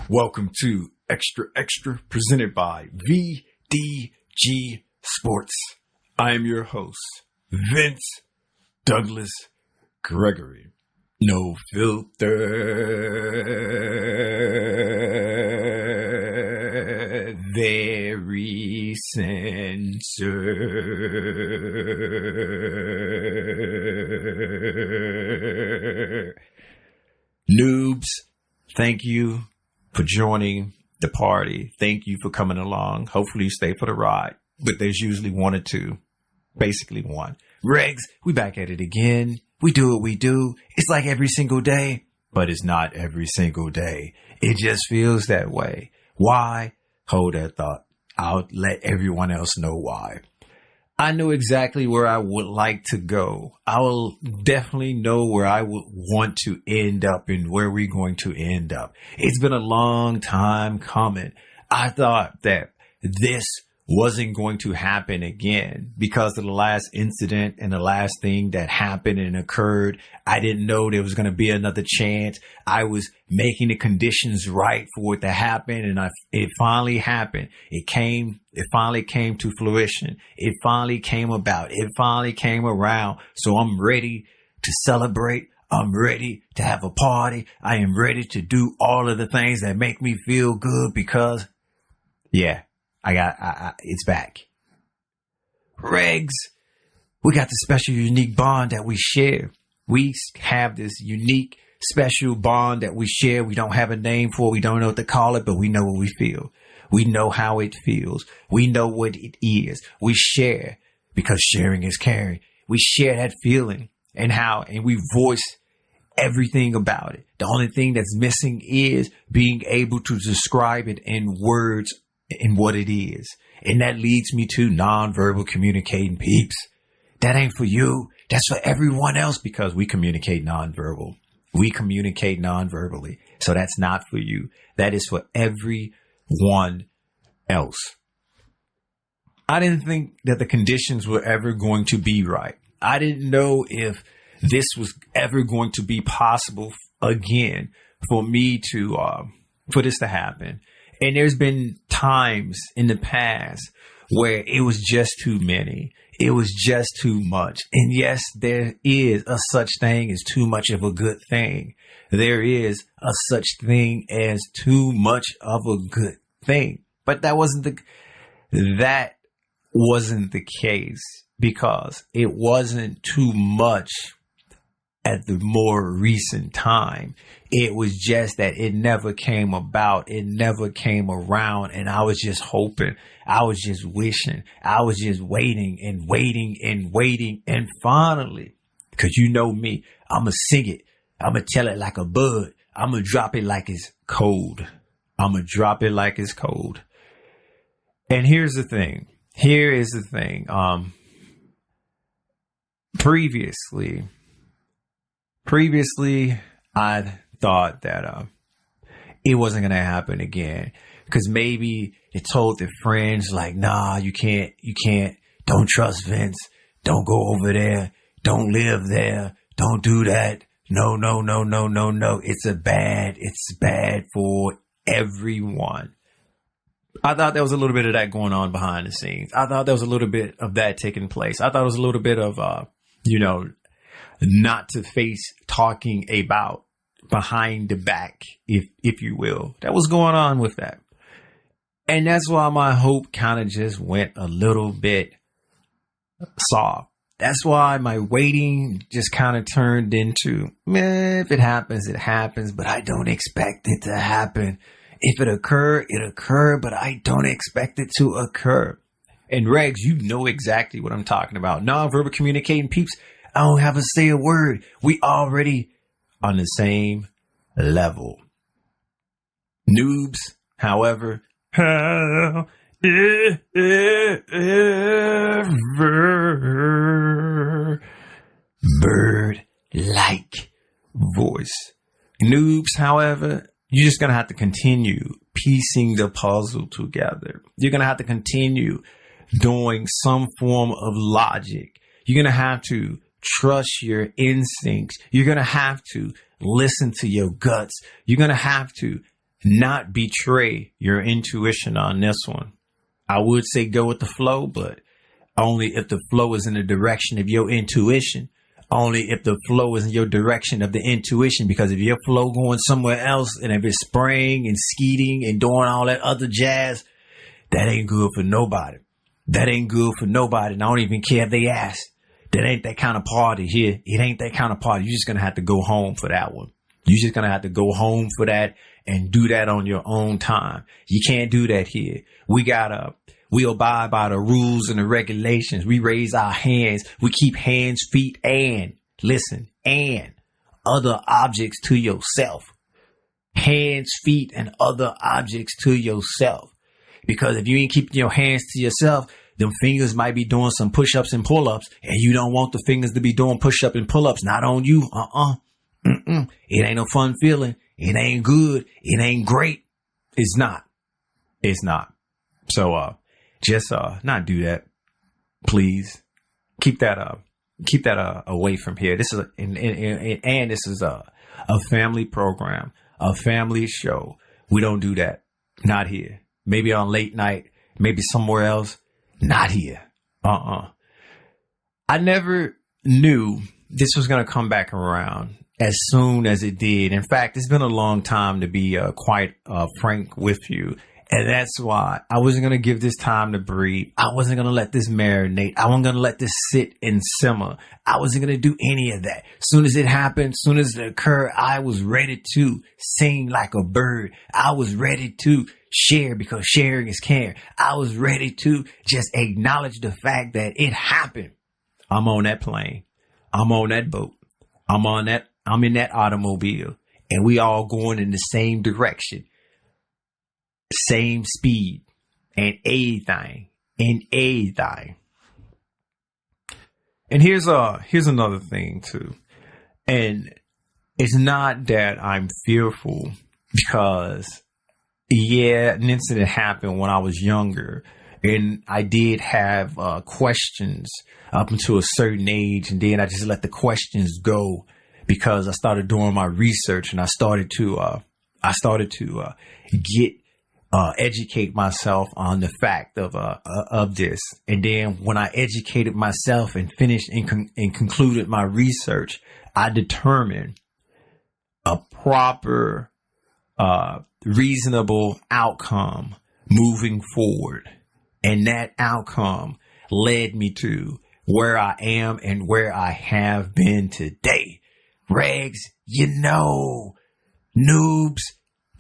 Welcome to Xtra presented by VDG Sports. I am your host, Vince Douglas Gregory. No filter, very censored. Noobs, thank you for joining the party. Thank you for coming along. Hopefully you stay for the ride, but there's usually one or two, basically one. Regs, we back at it again. We do what we do. It's like every single day, but it's not every single day. It just feels that way. Why? Hold that thought. I'll let everyone else know why. I know exactly where I would like to go. I will definitely know where I would want to end up and where we're going to end up. It's been a long time coming. I thought that this wasn't going to happen again because of the last incident and the last thing that happened and occurred. I didn't know there was going to be another chance. I was making the conditions right for it to happen, and it finally happened. It finally came to fruition. It finally came about. It finally came around. So I'm ready to celebrate. I'm ready to have a party. I am ready to do all of the things that make me feel good because, yeah, it's back. Regs, we got the special, unique bond that we share. We have this unique, special bond that we share. We don't have a name for it. We don't know what to call it, but we know what we feel. We know how it feels. We know what it is. We share because sharing is caring. We share that feeling and we voice everything about it. The only thing that's missing is being able to describe it in words and what it is. And that leads me to nonverbal communicating peeps. That ain't for you. That's for everyone else because we communicate nonverbal. We communicate nonverbally. So that's not for you. That is for everyone else. I didn't think that the conditions were ever going to be right. I didn't know if this was ever going to be possible again for me for this to happen. And there's been times in the past where it was just too many. It was just too much. And yes, there is a such thing as too much of a good thing. There is a such thing as too much of a good thing. But that wasn't the case because it wasn't too much at the more recent time. It was just that it never came about. It never came around. And I was just hoping. I was just wishing. I was just waiting and waiting and waiting. And finally, because you know me, I'm going to sing it. I'm going to tell it like a bud. I'm going to drop it like it's cold. I'm going to drop it like it's cold. And here's the thing. Here is the thing. Previously, I thought that it wasn't going to happen again because maybe it told their friends like, nah, you can't, don't trust Vince. Don't go over there. Don't live there. Don't do that. No. It's bad for everyone. I thought there was a little bit of that going on behind the scenes. I thought there was a little bit of that taking place. I thought it was a little bit of, not to face talking about behind the back, if you will. That was going on with that. And that's why my hope kind of just went a little bit soft. That's why my waiting just kind of turned into, if it happens, it happens, but I don't expect it to happen. If it occurred, it occurred, but I don't expect it to occur. And Regs, you know exactly what I'm talking about. Nonverbal communicating peeps. I don't have to say a word. We already on the same level. Noobs, however, have ever bird-like voice. Noobs, however, you're just going to have to continue piecing the puzzle together. You're going to have to continue doing some form of logic. You're going to have to trust your instincts. You're going to have to listen to your guts. You're going to have to not betray your intuition on this one. I would say go with the flow, but only if the flow is in the direction of your intuition. Only if the flow is in your direction of the intuition, because if your flow going somewhere else and if it's spraying and skeeting and doing all that other jazz, that ain't good for nobody. That ain't good for nobody. And I don't even care if they ask. That ain't that kind of party here. It ain't that kind of party. You're just going to have to go home for that one. You're just going to have to go home for that and do that on your own time. You can't do that here. We abide by the rules and the regulations. We raise our hands. We keep hands, feet, and other objects to yourself. Hands, feet, and other objects to yourself. Because if you ain't keeping your hands to yourself, them fingers might be doing some push-ups and pull-ups, and you don't want the fingers to be doing push-ups and pull-ups. Not on you. It ain't no fun feeling. It ain't good. It ain't great. It's not. It's not. So, just not do that, please. Keep that away from here. This is this is a family program, a family show. We don't do that. Not here. Maybe on late night, maybe somewhere else. Not here. I never knew this was gonna come back around as soon as it did. In fact, it's been a long time, to be quite frank with you. And that's why I wasn't going to give this time to breathe. I wasn't going to let this marinate. I wasn't going to let this sit and simmer. I wasn't going to do any of that. As soon as it happened, as soon as it occurred, I was ready to sing like a bird. I was ready to share, because sharing is caring. I was ready to just acknowledge the fact that it happened. I'm on that plane. I'm on that boat. I'm in that automobile, and we all going in the same direction. Same speed and everything. And here's another thing too. And it's not that I'm fearful, because an incident happened when I was younger, and I did have questions up until a certain age, and then I just let the questions go, because I started doing my research, and I started to educate myself on the fact of this. And then when I educated myself and finished and concluded my research, I determined a proper, reasonable outcome moving forward. And that outcome led me to where I am and where I have been today. Regs, noobs,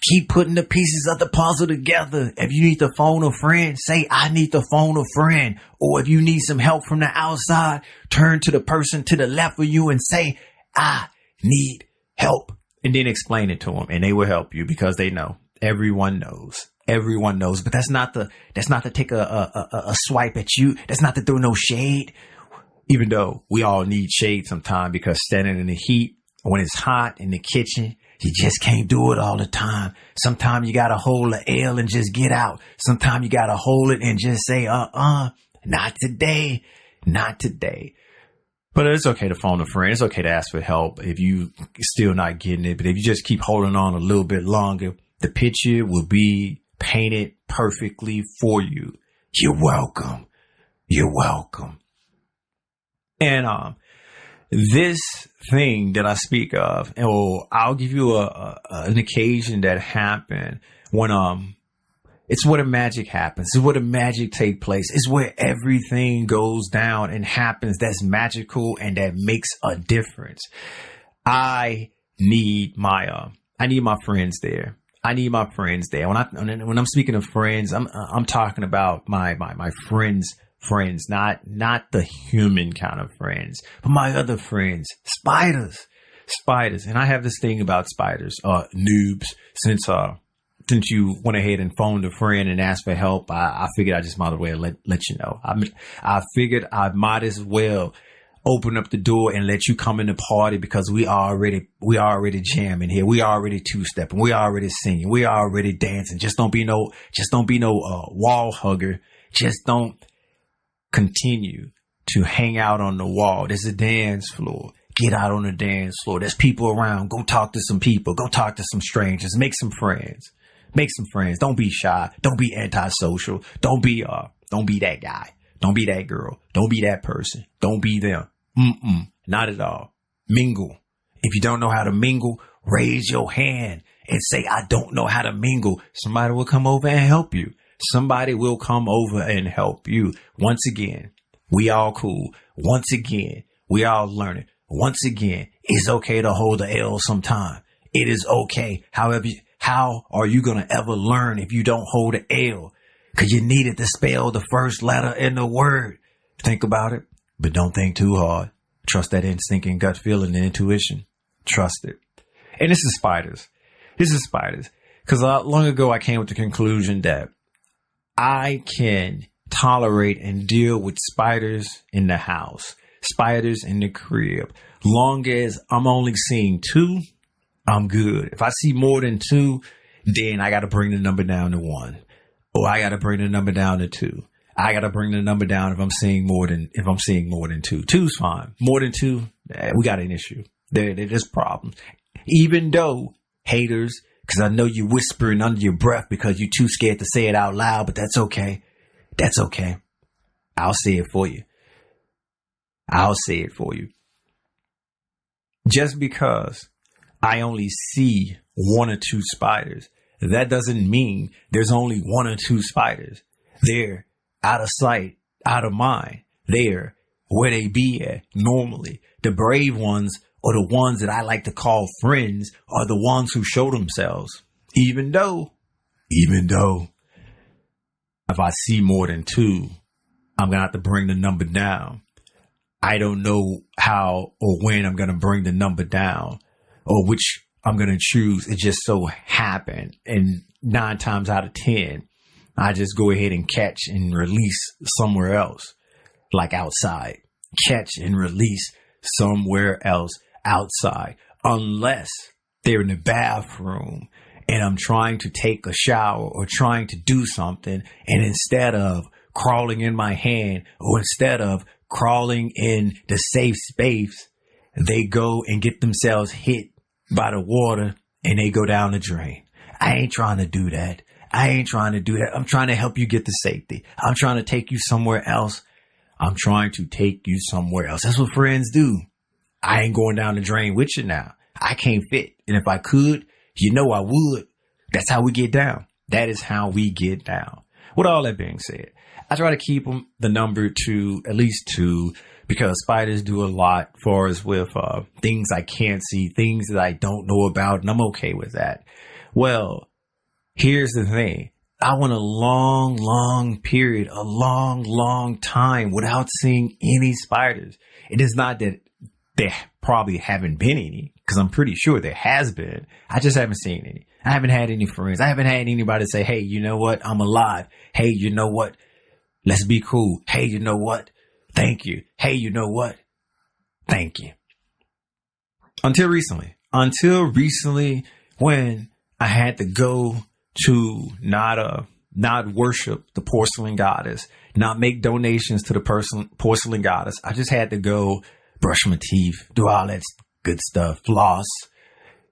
keep putting the pieces of the puzzle together. If you need to phone a friend, say, I need to phone a friend. Or if you need some help from the outside, turn to the person to the left of you and say, I need help. And then explain it to them, and they will help you, because they know. Everyone knows. Everyone knows. But that's not to take a swipe at you. That's not to throw no shade. Even though we all need shade sometime, because standing in the heat when it's hot in the kitchen, you just can't do it all the time. Sometimes you got to hold the L and just get out. Sometimes you got to hold it and just say, not today, not today. But it's okay to phone a friend. It's okay to ask for help if you still not getting it. But if you just keep holding on a little bit longer, the picture will be painted perfectly for you. You're welcome. You're welcome. And, this thing that I speak of, I'll give you an occasion that happened when it's where the magic happens. It's where the magic take place. It's where everything goes down and happens that's magical and that makes a difference. I need my friends there. I need my friends there. When I'm speaking of friends, I'm talking about my friends, not the human kind of friends, but my other friends, spiders. And I have this thing about spiders, noobs. Since you went ahead and phoned a friend and asked for help, I figured I just might as well let you know. I figured I might as well open up the door and let you come in the party, because we already jamming here. We already two-stepping. We already singing. We already dancing. Just don't be no wall hugger. Just don't continue to hang out on the wall. There's a dance floor. Get out on the dance floor. There's people around. Go talk to some people. Go talk to some strangers. Make some friends. Make some friends. Don't be shy. Don't be antisocial. Don't be that guy. Don't be that girl. Don't be that person. Don't be them. Not at all. Mingle. If you don't know how to mingle, raise your hand and say, I don't know how to mingle. Somebody will come over and help you. Somebody will come over and help you. Once again, we all cool. Once again, we all learning. Once again, it's okay to hold the L sometime. It is okay. However, how are you going to ever learn if you don't hold the L? Because you needed to spell the first letter in the word. Think about it, but don't think too hard. Trust that instinct and gut feeling and intuition. Trust it. And this is spiders. Because long ago I came with the conclusion that I can tolerate and deal with spiders in the house, spiders in the crib. Long as I'm only seeing 2, I'm good. If I see more than 2, then I got to bring the number down to 1. Or I got to bring the number down to 2. I got to bring the number down if I'm seeing more than 2. 2's fine. More than 2, we got an issue. There's problems. Even though haters, because I know you're whispering under your breath because you're too scared to say it out loud, but that's okay. That's okay. I'll say it for you. Just because I only see 1 or 2 spiders, that doesn't mean there's only 1 or 2 spiders. They're out of sight, out of mind. They're where they be at normally. The brave ones, or the ones that I like to call friends, are the ones who show themselves. Even though, if I see more than 2, I'm going to have to bring the number down. I don't know how or when I'm going to bring the number down or which I'm going to choose. It just so happened. And 9 times out of 10, I just go ahead and catch and release somewhere else, like outside. Catch and release somewhere else outside, unless they're in the bathroom and I'm trying to take a shower or trying to do something. And instead of crawling in my hand or instead of crawling in the safe space, they go and get themselves hit by the water and they go down the drain. I ain't trying to do that. I'm trying to help you get to safety. I'm trying to take you somewhere else. That's what friends do. I ain't going down the drain with you now. I can't fit. And if I could, I would. That's how we get down. That is how we get down. With all that being said, I try to keep the number to at least 2 because spiders do a lot for us with things I can't see, things that I don't know about, and I'm okay with that. Well, here's the thing. I went a long period, a long time without seeing any spiders. It is not that there probably haven't been any, because I'm pretty sure there has been. I just haven't seen any. I haven't had any friends. I haven't had anybody say, hey, you know what? I'm alive. Hey, you know what? Let's be cool. Hey, you know what? Thank you. Hey, you know what? Thank you. Until recently, when I had to go to not worship the porcelain goddess, not make donations to the porcelain goddess. I just had to go brush my teeth, do all that good stuff, floss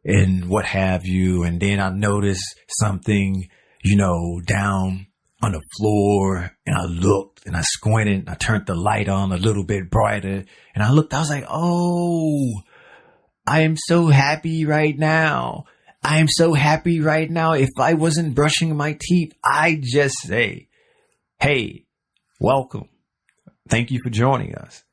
and what have you. And then I noticed something, down on the floor, and I looked and I squinted, and I turned the light on a little bit brighter, and I looked, I was like, oh, I am so happy right now. If I wasn't brushing my teeth, I'd just say, hey, welcome. Thank you for joining us.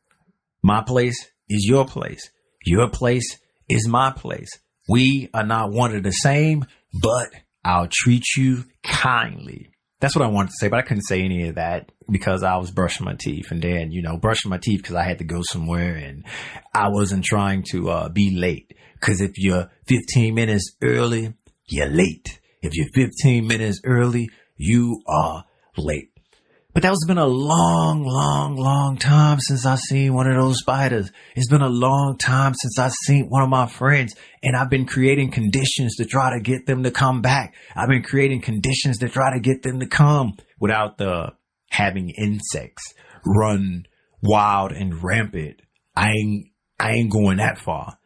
My place is your place. Your place is my place. We are not one and the same, but I'll treat you kindly. That's what I wanted to say, but I couldn't say any of that because I was brushing my teeth, and then, brushing my teeth because I had to go somewhere, and I wasn't trying to be late. Because if you're 15 minutes early, you're late. If you're 15 minutes early, you are late. But that has been a long time since I've seen one of those spiders. It's been a long time since I've seen one of my friends, and I've been creating conditions to try to get them to come back. I've been creating conditions to try to get them to come without having insects run wild and rampant. I ain't going that far.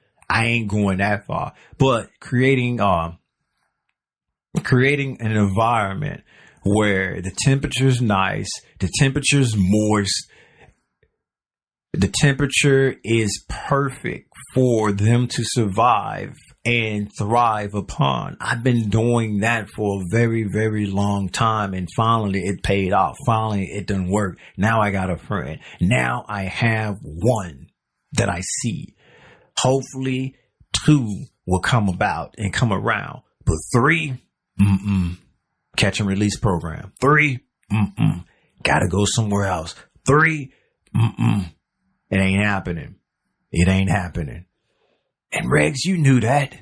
But creating creating an environment where the temperature's nice, the temperature's moist, the temperature is perfect for them to survive and thrive upon. I've been doing that for a very, very long time, and finally it paid off. Finally it done work. Now I got a friend. Now I have one that I see. Hopefully 2 will come about and come around, but 3, catch and release program. 3, gotta go somewhere else. 3, it ain't happening. It ain't happening. And Regs, you knew that.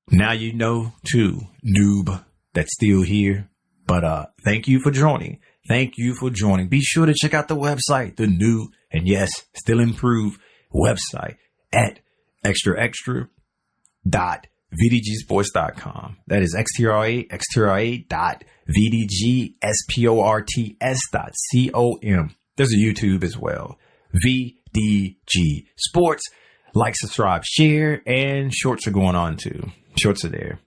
Now you know too, noob that's still here. But thank you for joining. Thank you for joining. Be sure to check out the website, the new and yes, still improved website at extra.vdgsports.com. That is extra.vdgsports.com. There's a YouTube as well. VDG Sports. Like, subscribe, share, and shorts are going on too. Shorts are there.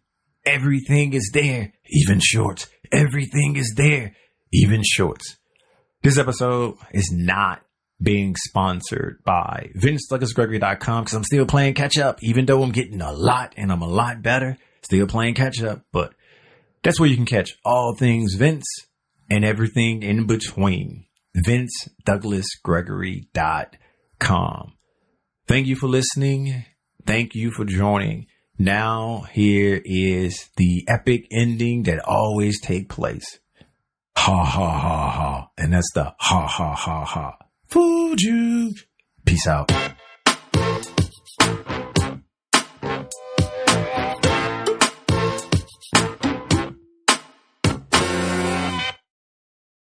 Everything is there, even shorts. Everything is there, even shorts. This episode is not being sponsored by VinceDouglasGregory.com because I'm still playing catch up, even though I'm getting a lot and I'm a lot better. Still playing catch up, but that's where you can catch all things Vince and everything in between. VinceDouglasGregory.com. Thank you for listening. Thank you for joining. Now here is the epic ending that always take place. Ha ha ha ha. And that's the ha ha ha ha. Fooled you. Peace out.